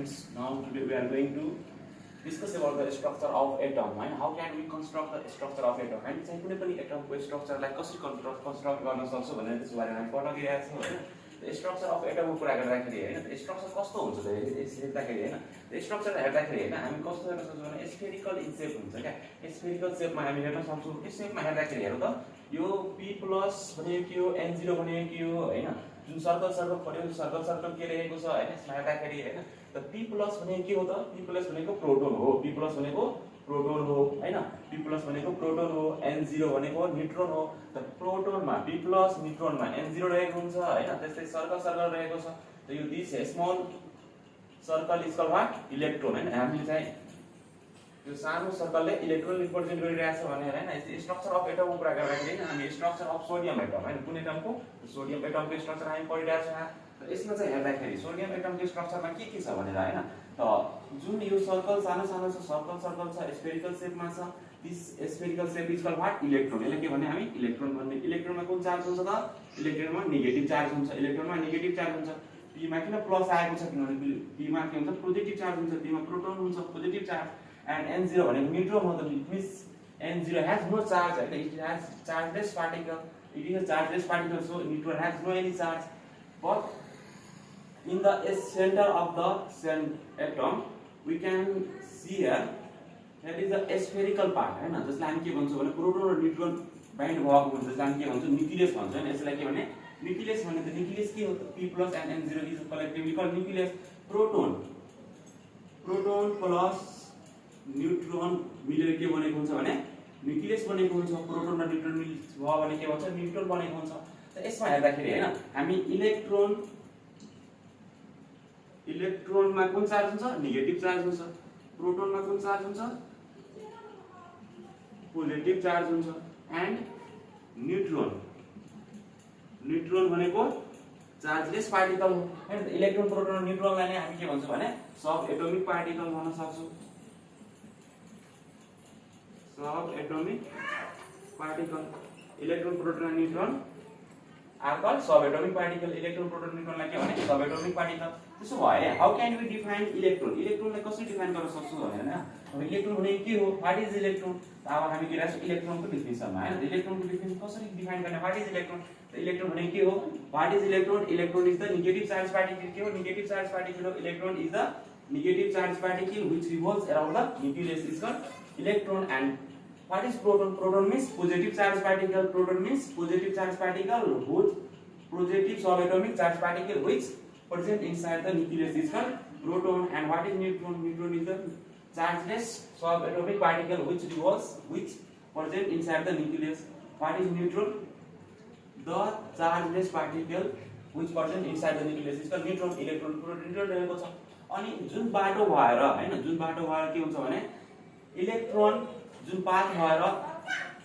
friends, now today we are going to discuss about the structure of atom and how can we construct the structure of atom and चाहिँ कुनै पनि एटमको स्ट्रक्चरलाई कसरी construct गर्न सक्छौं भनेर त्यसको बारेमा हामी पढिरहेका छौं हैन। द स्ट्रक्चर अफ एटमको कुरा गर्दाखेरि हैन त स्ट्रक्चर कस्तो हुन्छ त हेर्दाखेरि हैन द स्ट्रक्चर हेर्दाखेरि हैन हामी कस्तो हेर्न सक्छौं भने स्फेरिकल इन शेप हुन्छ क्या। स्फेरिकल शेपमा हामी हेर्न सक्छौं। यो शेपमा हेर्दाखेरि हेरौँ त यो p+ भनेको के हो n0 भनेको के हो हैन। जुन सर्कल पढ्यो सर्कल के रहेको छ हैन यसमा हेर्दाखेरि हैन त p+ भनेको के हो त p+ भनेको प्रोटोन हो। p+ भनेको प्रोटोन हो हैन। p+ भनेको प्रोटोन हो। n0 भनेको न्यूट्रोन हो। त प्रोटोनमा p+ न्यूट्रोनमा n0 रहेको हुन्छ हैन। त्यस्तै सर्कल रहेको छ। त यो this small circle is called what electron हैन। हामीले चाहिँ यो सानो सर्कलले इलेक्ट्रोन रिप्रेजेन्ट गरिरहेछ भनेर हैन। यस्तो स्ट्रक्चर अफ एटमको कुरा गर्दाखेरि हामी स्ट्रक्चर अफ सोडियम एटम हैन कुन एटमको सोडियम एटमको स्ट्रक्चर हामी पढिरहेछ यहाँ। त यसमा चाहिँ हेर्दाखेरि सोडियम एटमको स्ट्रक्चरमा के छ भनेर हैन त जुन यो सर्कल सानो छ सर्कल छ स्फेरिकल शेपमा छ। This spherical shape is called what electron. यसले के भने हामी इलेक्ट्रोन भन्ने। इलेक्ट्रोनमा कुन चार्ज हुन्छ त इलेक्ट्रोनमा नेगेटिभ चार्ज हुन्छ। इलेक्ट्रोनमा नेगेटिभ चार्ज हुन्छ। p मा किन प्लस आएको छ किनभने p मा के हुन्छ पोजिटिभ चार्ज हुन्छ। p मा प्रोटोन हुन्छ पोजिटिभ चार्ज and n0 भनेको न्यूट्रोन हो। त miss n0 has no charge हैन। it has chargeless particle. it is a chargeless particle so neutron has no any charge but in the center of the atom we can see here that is a spherical part हैन जसलाई हामी के भन्छौँ भने proton र neutron bind भएको हुन्छ जसलाई हामी के भन्छौँ न्यूक्लियस भन्छौँ हैन। यसलाई के भने न्यूक्लियस भने त न्यूक्लियस के हो त p+ and n0 is collectively called nucleus. Proton plus neutron मिलेर के बनेको हुन्छ भने न्यूक्लियस बनेको हुन्छ। प्रोटोन र न्यूट्रोन भयो भने के भन्छ न्यूट्रोन बनेको हुन्छ। त यसमा हेर्दाखेरि हैन हामी इलेक्ट्रोनमा कुन चार्ज हुन्छ नेगेटिभ चार्ज हुन्छ। प्रोटोनमा कुन चार्ज हुन्छ पोजिटिभ चार्ज हुन्छ। एन्ड न्यूट्रोन भनेको चार्जलेस पार्टिकल हो हैन। इलेक्ट्रोन प्रोटोन र न्यूट्रोनलाई नै हामी के भन्छौँ भने सब एटोमिक पार्टिकल भन्न सक्छौँ। Subatomic particle electron proton and neutron are called subatomic particle. Electron proton न्यूट्रोनलाई के भने सब एटोमिक पार्टिकल। त्यसो भए how can we define electron. इलेक्ट्रोनलाई कसरी डिफाइन गर्न सक्छौं भने हैन अब इलेक्ट्रोन भनेको के हो व्हाट इज इलेक्ट्रोन। अब हामी के राख्छौं इलेक्ट्रोनको डेफिनेसनमा हैन। इलेक्ट्रोनको डेफिनेसन कसरी डिफाइन गर्ने व्हाट इज इलेक्ट्रोन। त इलेक्ट्रोन भनेको के हो what is electron. Electron is the negative charge particle. के हो नेगेटिभ चार्ज पार्टिकल हो। Electron is the negative charge particle which revolves around the nucleus is called electron. And what is proton. Proton means positive charge particle. Proton means positive charge particle whose positive subatomic charge particle which present inside the nucleus is called proton. And what is neutron. Neutron is the chargeless subatomic particle which present inside the nucleus. What is neutron. The chargeless particle which present inside the nucleus is called neutron. Electron proton neutron रहेको छ। अनि जुन बाटो भएर हैन जुन बाटो भएर के हुन्छ भने इलेक्ट्रोन जुन पाथ भएर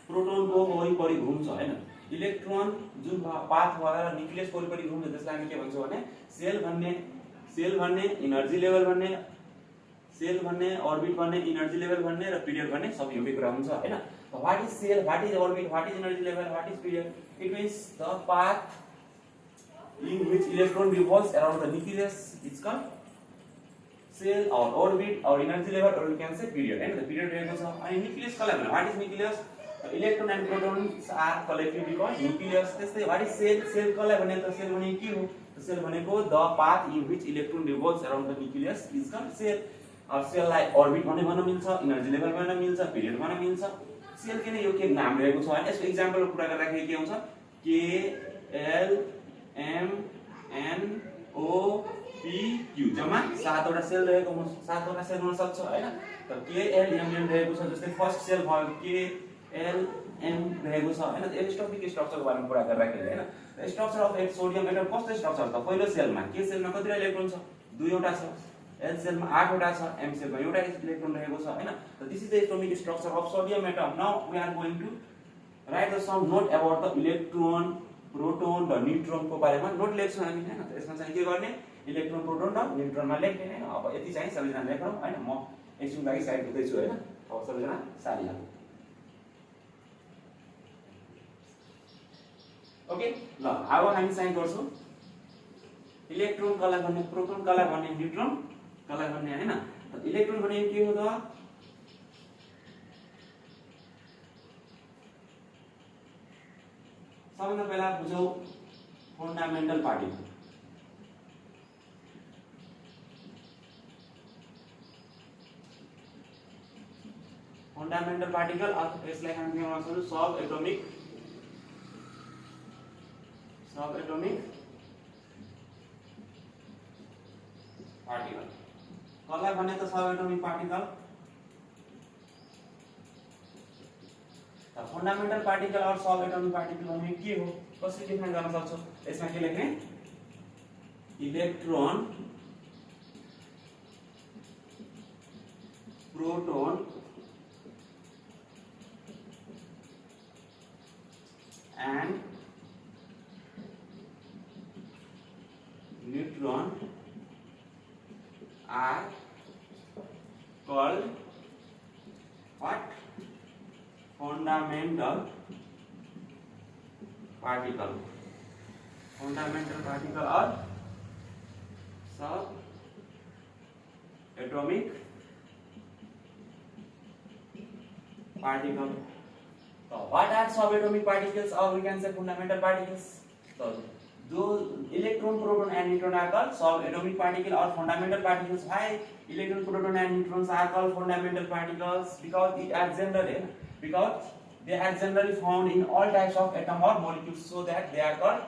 प्रोटोनको वरिपरि घुम्छ हैन। इलेक्ट्रोन जुन पाथ भएर न्यूक्लियस वरिपरि घुम्छ त्यसलाई हामी के भन्छौँ भने सेल भन्ने एनर्जी लेभल भन्ने सेल भन्ने अर्बिट भन्ने एनर्जी लेभल भन्ने र पिरियड भन्ने सब एउटै कुरा हुन्छ हैन। What is shell what is orbit what is energy level what is period. It means the path in which electron revolves around the nucleus is called cell or orbit or energy level or we can say period and the period रहेको छ। अनि nucleus कसलाई भन्छ what is nucleus. Electron and protons are collectively called nucleus. त्यस्तै what is shell. Shell कसलाई भने त shell भनेको के हो सेल भनेको the path in which electron revolves around the nucleus is called shell. अब सेललाई अर्बिट भन्न मिल्छ एनर्जी लेभल भन्न मिल्छ पिरियड भन्न मिल्छ। सेल किन यो के नाम रहेको छ भने यसको एक्जाम्पलको कुरा गर्दाखेरि के हुन्छ k l m n o p q जम्मा 7वटा सेल रहेको 7वटा सेल हुन सक्छ हैन। त k l m n रहेको छ जस्तै फर्स्ट सेल भयो k l m रहेको छ हैन। एटोमिक स्ट्रक्चरको बारेमा कुरा गर्दाखेरि हैन स्ट्रक्चर अफ सोडियम एटम कस्तो स्ट्रक्चर त पहिलो सेलमा के सेलमा कतिवटा इलेक्ट्रोन छ 2वटा छ। l सेलमा 8वटा छ। m सेलमा एउटा इलेक्ट्रोन रहेको छ हैन। त this is the atomic structure of sodium atom. Now we are going to write the some note about the electron proton र न्यूट्रोनको बारेमा नोट लेख्छौँ हामी हैन। त यसमा चाहिँ के गर्ने इलेक्ट्रोन प्रोटोन र न्यूट्रोनमा लेख्ने हैन। अब यति चाहिँ सबैजना लेखौँ हैन। म एकछिन लागि साइड हुँदै छु हैन। अब सबैजना साथी लाग्नु ओके ल। अब हामी चाहिँ गर्छौं इलेक्ट्रोन कसलाई भन्ने प्रोटोन कसलाई भन्ने न्यूट्रोन कसलाई भन्ने हैन इलेक्ट्रोन भनेको के हो त सबैभन्दा पहिला बुझौं फन्डामेन्टल पार्टिकल फन्डामेन्टल पार्टिकल अथवा यसलाई हामी के भन्छौं सब एटोमिक पार्टिकल कसलाई भन्ने त सब एटोमिक पार्टिकल फन्डामेन्टल पार्टिकल और सब एटोमिक पार्टिकल भनेको के हो कसरी डिफाइन गर्न सक्छौ यसमा के लेख्ने electron proton and neutron are called what? Fundamental particle. Fundamental particle or subatomic particle. So what are subatomic particles or we can say fundamental particles? So those electron, proton and neutron are called subatomic particle or fundamental particles. Why electron, proton and neutrons are called fundamental particles? Because they are generally found in all types of atom or molecules, so that they are called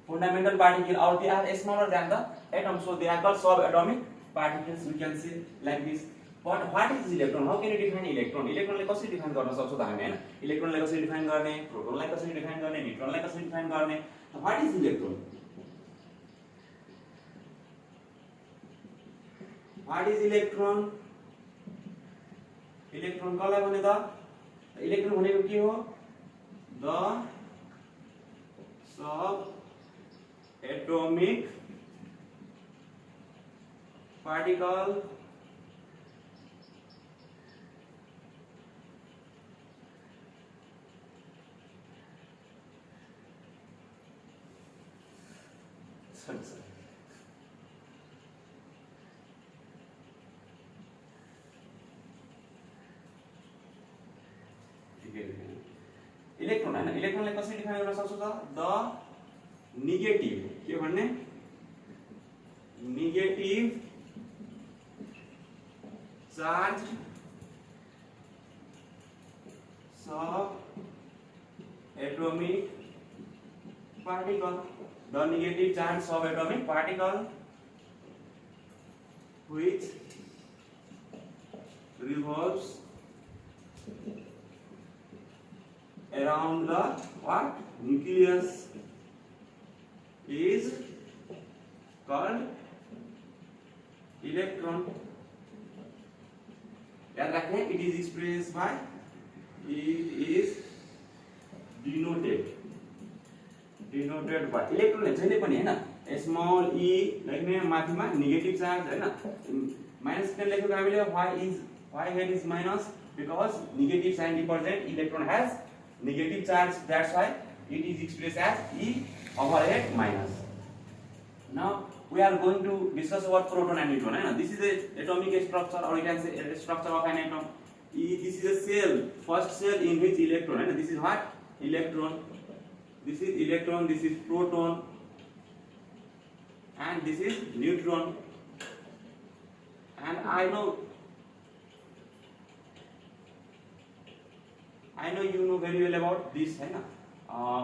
fundamental particle or they are smaller than the atom, so they are called subatomic particles. We can say like this. But what is electron? How can you define electron? Electron like कसरी define गर्न सक्छौ त हामी हैन electron लाई कसरी define गर्ने proton लाई कसरी define गर्ने न्यूट्रन लाई कसरी define गर्ने what is electron? What is electron? Electron कसलाई भने त इलेक्ट्रोन भनेको के हो the sub atomic particle electron हैन इलेक्ट्रोनलाई कसरी डिफाइन गर्न सक्छौ त द नेगेटिभ के भन्ने negative charge sub atomic particle the negative charge subatomic particle which revolves around the what nucleus is called electron. याद रखना it is expressed by it is denoted by electron ले जहिले पनि हैन स्मॉल e लेख्ने माथिमा negative charge हैन minus किन लेखेको हामीले why here is minus because negative sign represent electron has negative charge, that's why it is expressed as e overhead minus. Now we are going to discuss about proton and neutron हैन this is the atomic structure or you can say structure of an atom. This is a cell, first cell in which electron हैन this is what electron, this is electron, this is proton and this is neutron. And I know you know very well about this है ना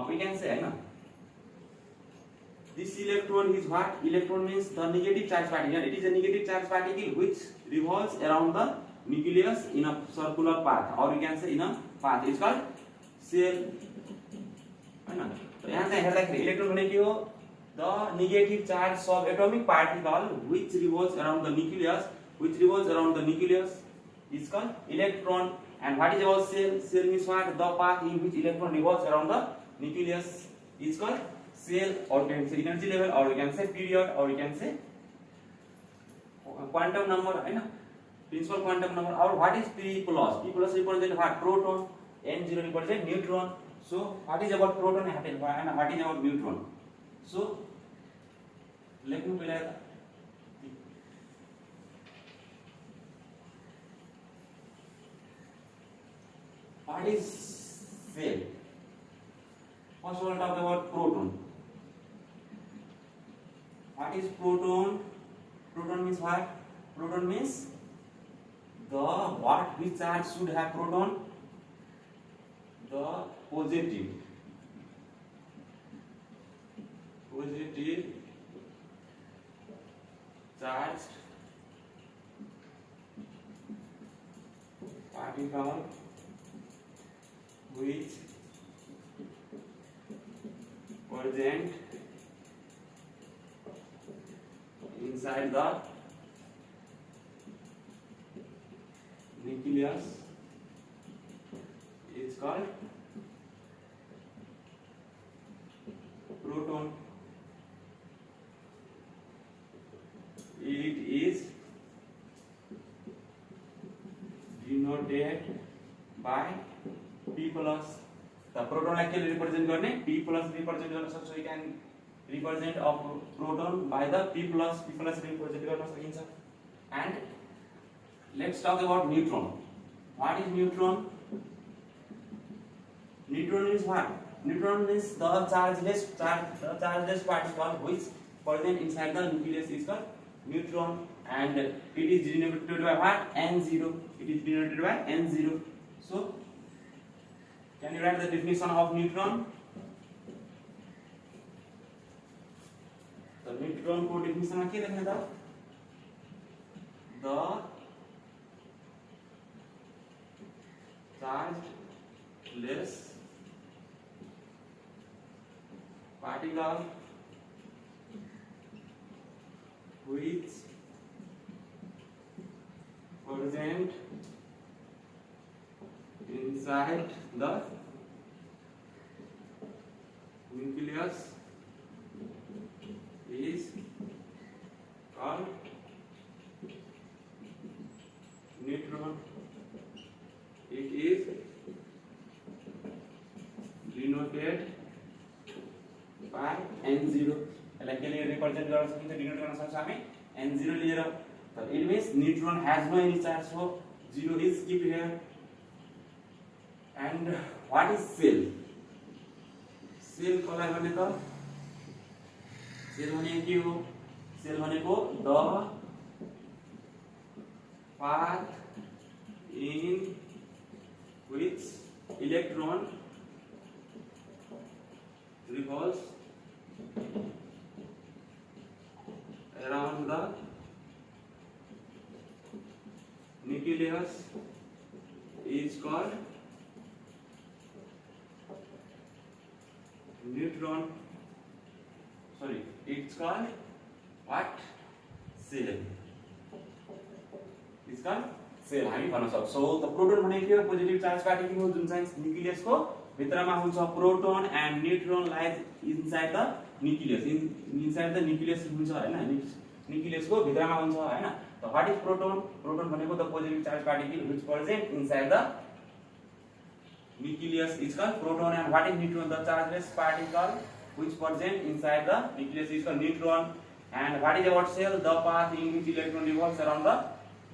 we can say है ना this electron is what electron means the negative charge particle. It is a negative charge particle which revolves around the nucleus in a circular path or you can say in a path. It's called cell है ना तो यहाँ चाहिँ हेर्दाखेरि electron भनेको के हो the negative charge subatomic particle which revolves around the nucleus is called electron. And what is about cell? Cell means what the path in which electron revolves around the nucleus is called cell or you can say energy level or you can say period or you can say quantum number है ना principal quantum number. Or what is P plus represent what proton, N0 represent neutron. So what is about proton and what is about neutron? So लेख्नु पहिला What is cell? First we'll talk about proton. What is proton? Proton means what? Proton means the what which charge should have proton? The positive charged particle which present inside the nucleus is called proton. It is denoted by P plus. The proton actually represent गर्ने P plus represent गर्न सक्छ. We can represent of proton by the P plus represent गर्न सकिन्छ. And let's talk about neutron. What is neutron? Neutron is what? Neutron is the chargeless particle which present inside the nucleus is called neutron, and it is denoted by what? N0. It is denoted by N0. So, can you write the definition of neutron? The neutron को definition में क्या लिखना था? The chargeless particle which present inside the nucleus is called neutron. It is denoted by N0. Like represent गर्न सकिन्छ, denote गर्न सक्छ हामी N0 लिएर. So it means neutron has no any charge, so 0 is kept here. And what is cell? Cell कसलाई भन्ने त? Cell भनेको के हो? Cell भनेको the path in which electron revolves around the nucleus is called neutron. Sorry, it's called what? Cell. It's called cell. हामी भन्न सक्छौं. त प्रोटोन भनेको के हो? पोजिटिभ चार्ज पार्टिकल हो जुन चाहिँ न्यूक्लियस को भित्रमा हुन्छ. Proton and neutron lies inside the nucleus. Inside the nucleus हुन्छ हैन. न्यूक्लियस को भित्रमा हुन्छ हैन. त व्हाट इज प्रोटोन? प्रोटोन भनेको the positive charge particle which present inside the nucleus is called proton. And what is neutron? The chargeless particle which present inside the nucleus is called neutron. And what is about cell? The path in which electron revolves around the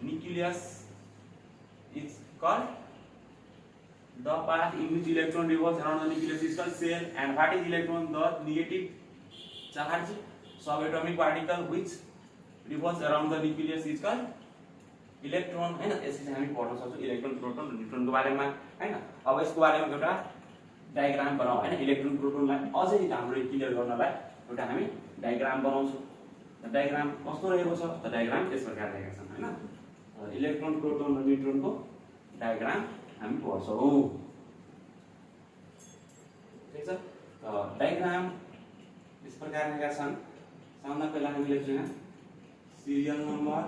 nucleus is called the path in which electron revolves around the nucleus is called cell. And what is electron? The negative charge subatomic particle which revolves around the nucleus is called electron हैन. यसरी हामी पढ्न सक्छौं electron proton र neutron को बारेमा हैन. अब यसको बारेमा एउटा डायग्राम बनाऊ हैन. इलेक्ट्रोन प्रोटोनलाई अझै राम्रो क्लियर गर्नलाई एउटा हामी डायग्राम बनाउँछौं. त डायग्राम कस्तो रहेको छ? त डायग्राम यस प्रकार रहेको छ हैन. इलेक्ट्रोन प्रोटोन र न्यूट्रोन को डायग्राम हामी पढ्छौं. ठीक छ. त डायग्राम यस प्रकार रहेका छन्. सबभन्दा पहिला हामी लेख्छौं सिरियल नम्बर